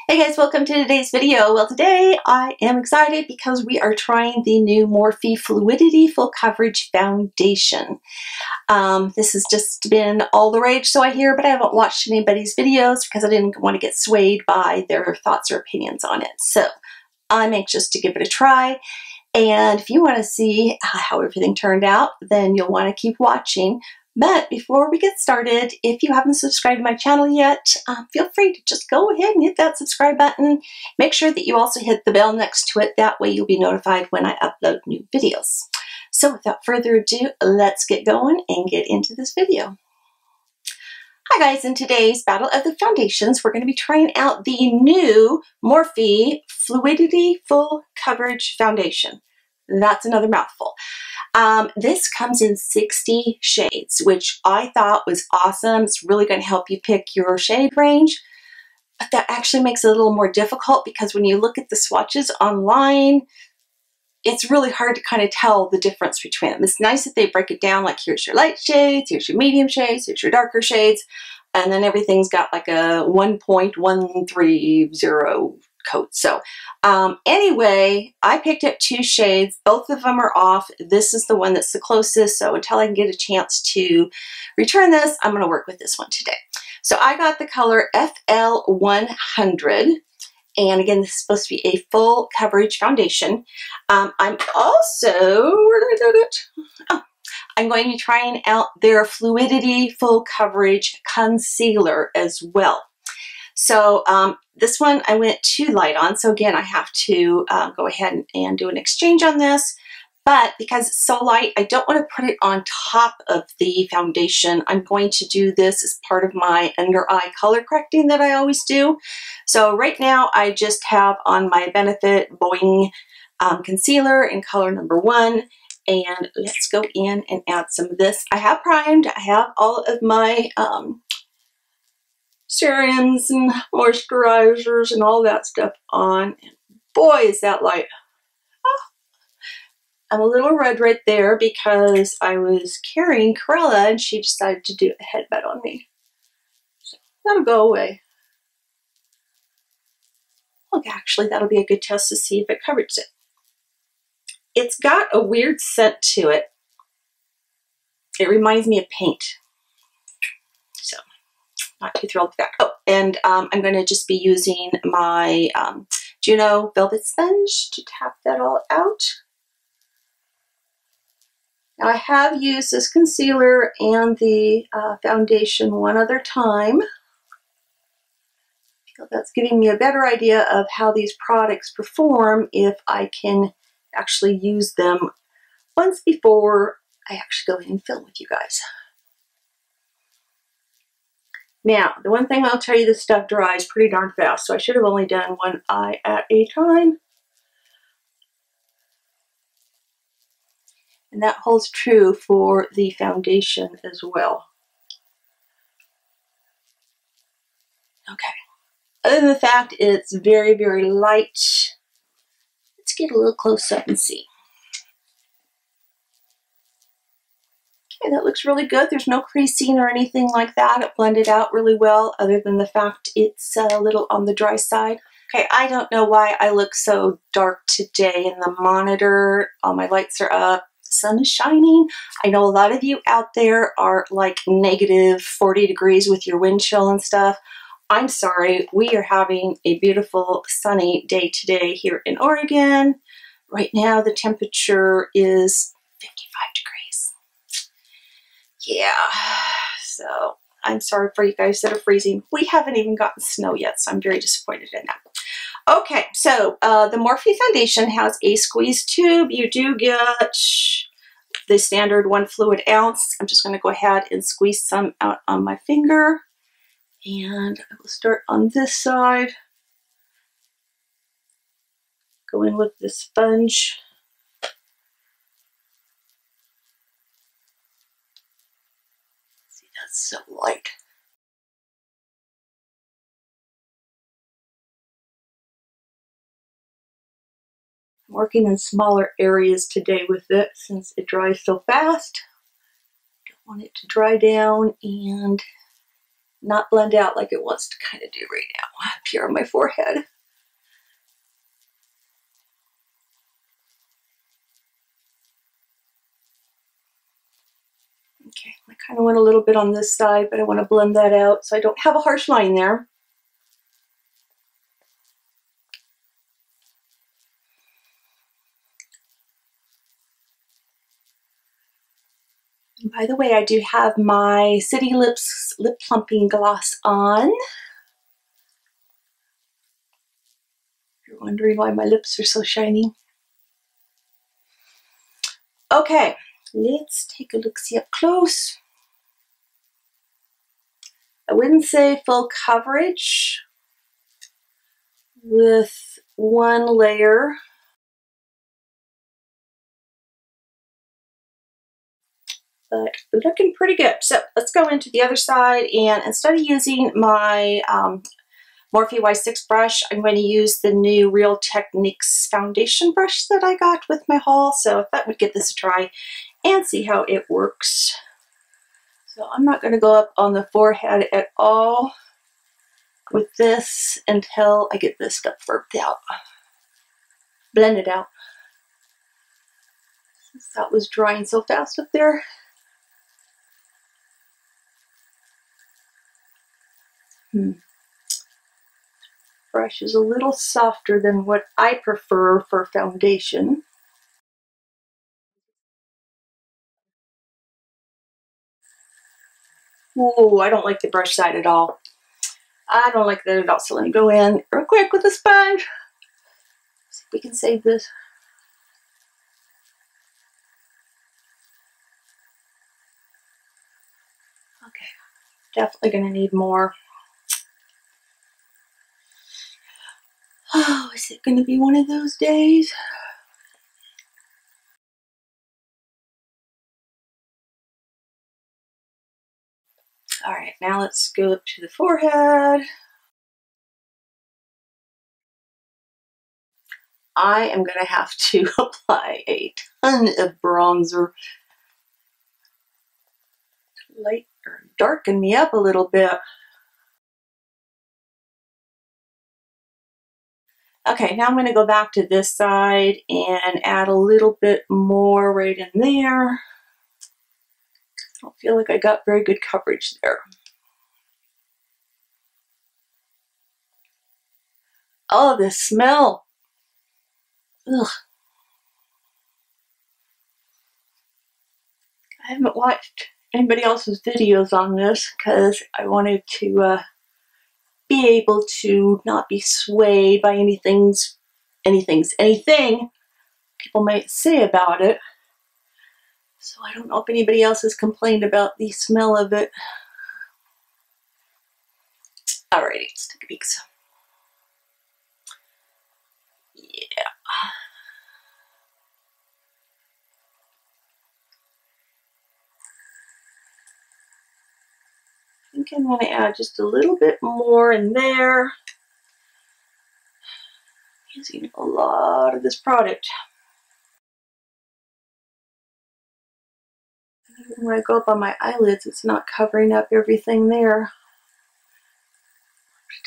Hey guys, welcome to today's video. Well, today I am excited because we are trying the new Morphe Fluidity Full Coverage Foundation. This has just been all the rage, so I hear, but I haven't watched anybody's videos because I didn't want to get swayed by their thoughts or opinions on it. So I'm anxious to give it a try. And if you want to see how everything turned out, then you'll want to keep watching. But before we get started, if you haven't subscribed to my channel yet, feel free to just go ahead and hit that subscribe button. Make sure that you also hit the bell next to it. That way you'll be notified when I upload new videos. So without further ado, let's get going and get into this video. Hi guys, in today's Battle of the Foundations, we're going to be trying out the new Morphe Fluidity Full Coverage Foundation. That's another mouthful. This comes in 60 shades, which I thought was awesome. It's really going to help you pick your shade range, but that actually makes it a little more difficult because when you look at the swatches online, it's really hard to kind of tell the difference between them. It's nice that they break it down, like here's your light shades, here's your medium shades, here's your darker shades, and then everything's got like a 1.130 coat. So anyway, I picked up two shades. Both of them are off. This is the one that's the closest. So until I can get a chance to return this, I'm going to work with this one today. So I got the color FL100. And again, this is supposed to be a full coverage foundation. I'm also, where did I do it? Oh, I'm going to be trying out their Fluidity Full Coverage Concealer as well. So this one I went too light on. So again, I have to go ahead and do an exchange on this. But because it's so light, I don't want to put it on top of the foundation. I'm going to do this as part of my under eye color correcting that I always do. So right now I just have on my Benefit Boing concealer in color number 1. And let's go in and add some of this. I have primed. I have all of my serums and moisturizers and all that stuff on. And boy, is that light. I'm a little red right there because I was carrying Corella and she decided to do a headbutt on me. So that'll go away. Look, actually, that'll be a good test to see if it covers it. It's got a weird scent to it. It reminds me of paint. So, not too thrilled with that. Oh, and I'm going to just be using my Juno Velvet Sponge to tap that all out. Now I have used this concealer and the foundation one other time. I feel that's giving me a better idea of how these products perform if I can actually use them once before I actually go ahead and film with you guys. Now, the one thing I'll tell you, this stuff dries pretty darn fast, so I should have only done one eye at a time. And that holds true for the foundation as well. Okay. Other than the fact it's very, very light, let's get a little close up and see. Okay, that looks really good. There's no creasing or anything like that. It blended out really well, other than the fact it's a little on the dry side. Okay, I don't know why I look so dark today in the monitor. All my lights are up. Sun is shining. I know a lot of you out there are like negative 40 degrees with your wind chill and stuff. I'm sorry, we are having a beautiful sunny day today here in Oregon. Right now the temperature is 55 degrees. Yeah, so I'm sorry for you guys that are freezing. We haven't even gotten snow yet, so I'm very disappointed in that. Okay, so the Morphe foundation has a squeeze tube. You do get the standard 1 fluid ounce. I'm just going to go ahead and squeeze some out on my finger. And I will start on this side. Go in with the sponge. See, that's so light. I'm working in smaller areas today with it since it dries so fast. Don't want it to dry down and not blend out like it wants to kind of do right now. here on my forehead. Okay, I kind of went a little bit on this side, but I want to blend that out so I don't have a harsh line there. And by the way, I do have my City Lips Lip Plumping Gloss on. If you're wondering why my lips are so shiny. Okay, let's take a look-see up close. I wouldn't say full coverage with one layer. But looking pretty good. So let's go into the other side, and instead of using my Morphe Y6 brush, I'm going to use the new Real Techniques foundation brush that I got with my haul. So I thought we'd give this a try and see how it works. So I'm not going to go up on the forehead at all with this until I get this stuff worked out. Blend it out. Since that was drying so fast up there. Brush is a little softer than what I prefer for foundation. Oh, I don't like the brush side at all. I don't like that at all. So let me go in real quick with a sponge. See if we can save this. Okay, definitely going to need more. Oh, is it going to be one of those days? All right, now let's go up to the forehead. I am going to have to apply a ton of bronzer. Light or darken me up a little bit. Okay, now I'm going to go back to this side and add a little bit more right in there. I don't feel like I got very good coverage there. Oh, the smell. Ugh. I haven't watched anybody else's videos on this because I wanted to be able to not be swayed by anything people might say about it. So I don't know if anybody else has complained about the smell of it. Alrighty, let's take a peek. Yeah. I think I'm going to add just a little bit more in there. Using a lot of this product. When I go up on my eyelids, it's not covering up everything there.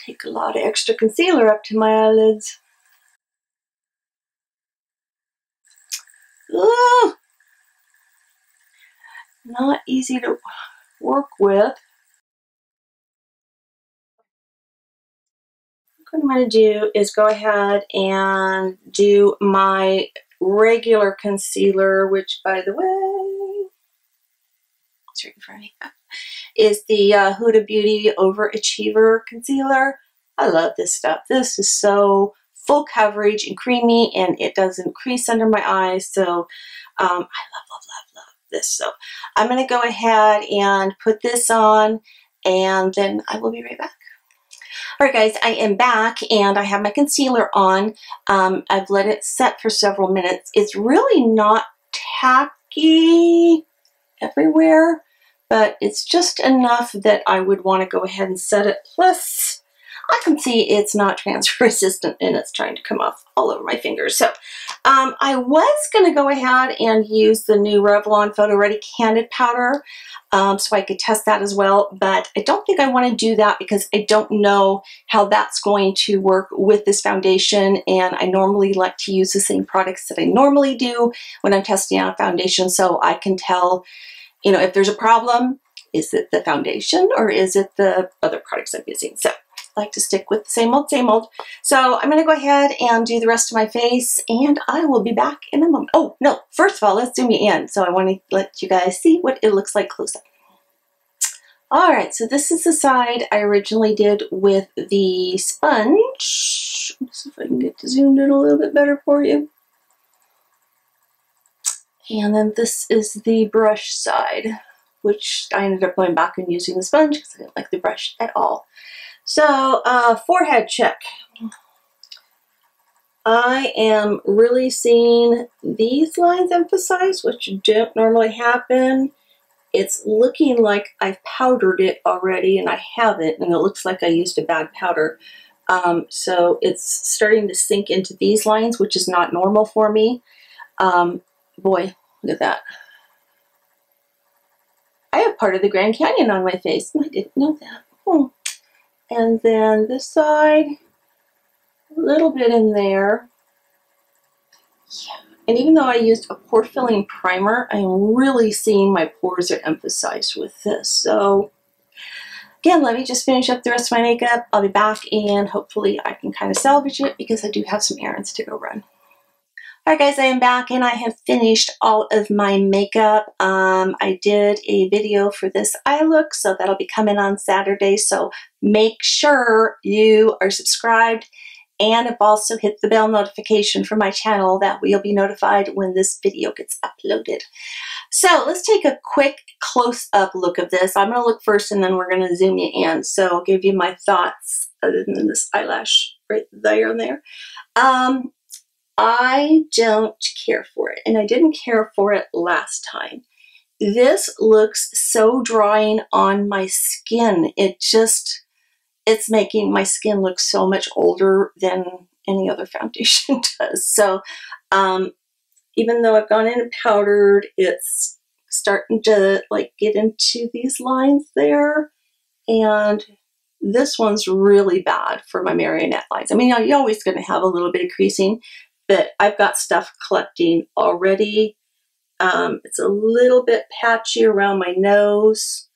Take a lot of extra concealer up to my eyelids. Ooh, not easy to work with. What I'm going to do is go ahead and do my regular concealer, which, by the way, it's right in front of me, is the Huda Beauty Overachiever Concealer. I love this stuff. This is so full coverage and creamy, and it doesn't crease under my eyes. So I love this. So I'm going to go ahead and put this on, and then I will be right back. Alright guys, I am back and I have my concealer on. I've let it set for several minutes. It's really not tacky everywhere, but it's just enough that I would want to go ahead and set it. Plus, I can see it's not transfer resistant and it's trying to come off all over my fingers. So I was going to go ahead and use the new Revlon Photo Ready Candid Powder so I could test that as well, but I don't think I want to do that because I don't know how that's going to work with this foundation, and I normally like to use the same products that I normally do when I'm testing out a foundation so I can tell, you know, if there's a problem. Is it the foundation or is it the other products I'm using? So I like to stick with the same old, same old. So I'm going to go ahead and do the rest of my face and I will be back in a moment. Oh, no, first of all, let's zoom in. So I want to let you guys see what it looks like close up. All right, so this is the side I originally did with the sponge. Let's see if I can get to zoomed in a little bit better for you. And then this is the brush side, which I ended up going back and using the sponge because I didn't like the brush at all. So, forehead check. I am really seeing these lines emphasized, which don't normally happen. It's looking like I've powdered it already, and I haven't, and it looks like I used a bad powder. So it's starting to sink into these lines, which is not normal for me. Boy, look at that. I have part of the Grand Canyon on my face, and I didn't know that. And then this side, a little bit in there. Yeah. And even though I used a pore filling primer, I am really seeing my pores are emphasized with this. So again, let me just finish up the rest of my makeup. I'll be back and hopefully I can kind of salvage it because I do have some errands to go run. Alright guys, I am back and I have finished all of my makeup. I did a video for this eye look, so that'll be coming on Saturday. So make sure you are subscribed and have also hit the bell notification for my channel. That way you'll be notified when this video gets uploaded. So let's take a quick close-up look of this. I'm going to look first and then we're going to zoom you in. So I'll give you my thoughts other than this eyelash right there and there. I don't care for it, and I didn't care for it last time. This looks so drying on my skin. It's making my skin look so much older than any other foundation does. So even though I've gone in and powdered, it's starting to like get into these lines there, and this one's really bad for my marionette lines. I mean, you're always going to have a little bit of creasing, but I've got stuff collecting already. It's a little bit patchy around my nose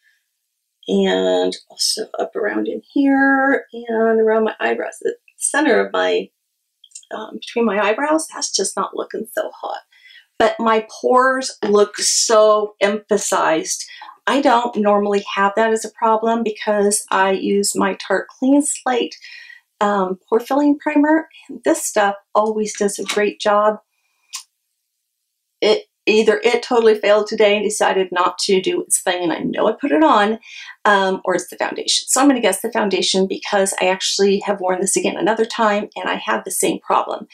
and also up around in here and around my eyebrows. The center of my, between my eyebrows, that's just not looking so hot. But my pores look so emphasized. I don't normally have that as a problem because I use my Tarte Clean Slate pore filling primer, and this stuff always does a great job. Either it totally failed today and decided not to do its thing, and I know I put it on, or it's the foundation. So I'm going to guess the foundation because I actually have worn this again another time and I had the same problem.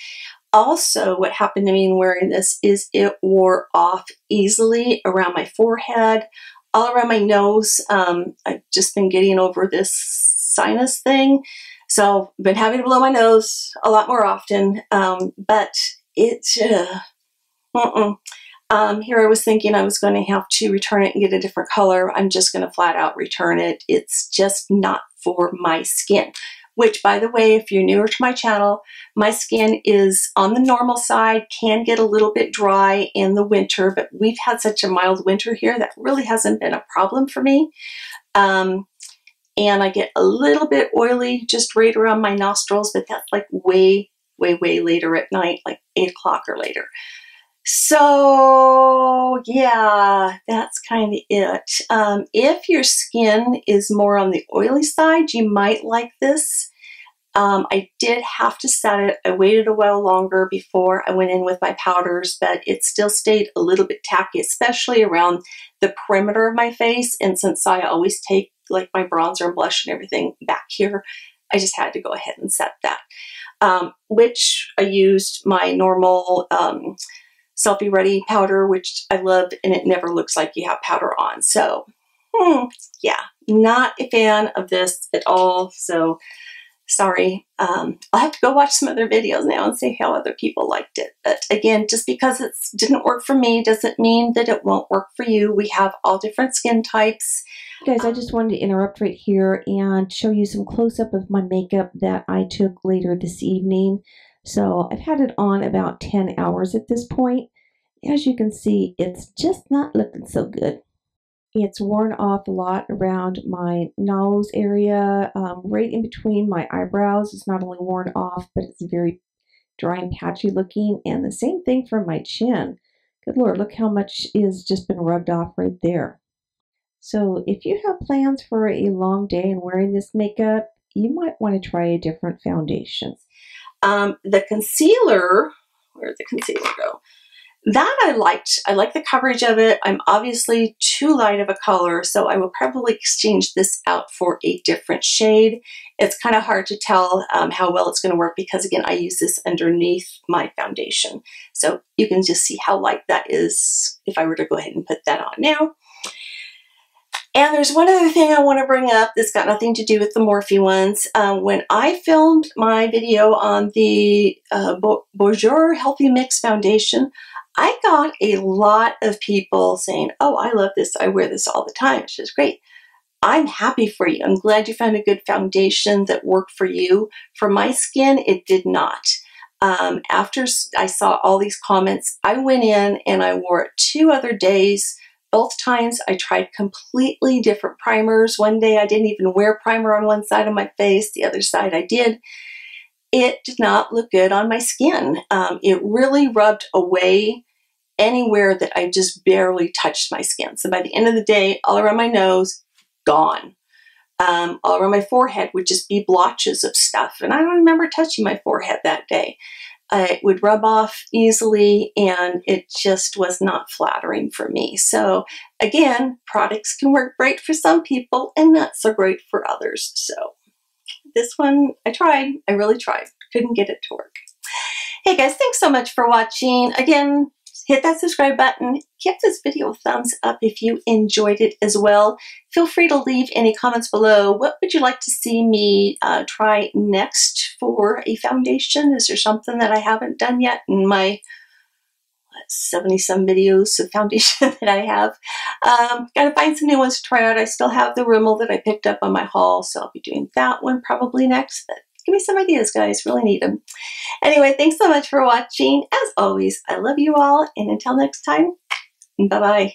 Also, what happened to me in wearing this is it wore off easily around my forehead, all around my nose. I've just been getting over this sinus thing. So I've been having to blow my nose a lot more often, but it's, here I was thinking I was going to have to return it and get a different color. I'm just going to flat out return it. It's just not for my skin, which, by the way, if you're newer to my channel, my skin is on the normal side, can get a little bit dry in the winter, but we've had such a mild winter here that really hasn't been a problem for me. And I get a little bit oily just right around my nostrils, but that's like way, way, way later at night, like 8 o'clock or later. So yeah, that's kind of it. If your skin is more on the oily side, you might like this. I did have to set it. I waited a while longer before I went in with my powders, but it still stayed a little bit tacky, especially around the perimeter of my face. And since I always take like my bronzer and blush and everything back here, I just had to go ahead and set that. Which I used my normal Selfie Ready powder, which I love, and it never looks like you have powder on. So yeah, not a fan of this at all. So Sorry, I'll have to go watch some other videos now and see how other people liked it. But again, just because it didn't work for me doesn't mean that it won't work for you. We have all different skin types. Guys, I just wanted to interrupt right here and show you some close-up of my makeup that I took later this evening. So I've had it on about 10 hours at this point. As you can see, it's just not looking so good. It's worn off a lot around my nose area, right in between my eyebrows. It's not only worn off, but it's very dry and patchy looking. And the same thing for my chin. Good Lord, look how much is just been rubbed off right there. So if you have plans for a long day and wearing this makeup, you might want to try a different foundation. The concealer, where'd the concealer go? That I liked. I like the coverage of it. I'm obviously too light of a color, so I will probably exchange this out for a different shade. It's kind of hard to tell how well it's going to work because, again, I use this underneath my foundation. So you can just see how light that is if I were to go ahead and put that on now. And there's one other thing I want to bring up that's got nothing to do with the Morphe ones. When I filmed my video on the Bonjour Healthy Mix Foundation, I got a lot of people saying, oh, I love this. I wear this all the time. It's just great. I'm happy for you. I'm glad you found a good foundation that worked for you. For my skin, it did not. After I saw all these comments, I went in and I wore it 2 other days. Both times I tried completely different primers. One day I didn't even wear primer on one side of my face. The other side I did. It did not look good on my skin. It really rubbed away anywhere that I just barely touched my skin. So by the end of the day, all around my nose, gone. All around my forehead would just be blotches of stuff. And I don't remember touching my forehead that day. It would rub off easily and it just was not flattering for me. So again, products can work great for some people and not so great for others. So this one, I tried. I really tried. Couldn't get it to work. Hey guys, thanks so much for watching. Again, hit that subscribe button. Give this video a thumbs up if you enjoyed it as well. Feel free to leave any comments below. What would you like to see me try next for a foundation? Is there something that I haven't done yet in my 70-some videos of foundation that I have? Gotta find some new ones to try out. I still have the Rimmel that I picked up on my haul, so I'll be doing that one probably next. But give me some ideas, guys. Really need them. Anyway, thanks so much for watching. As always, I love you all, and until next time, bye-bye.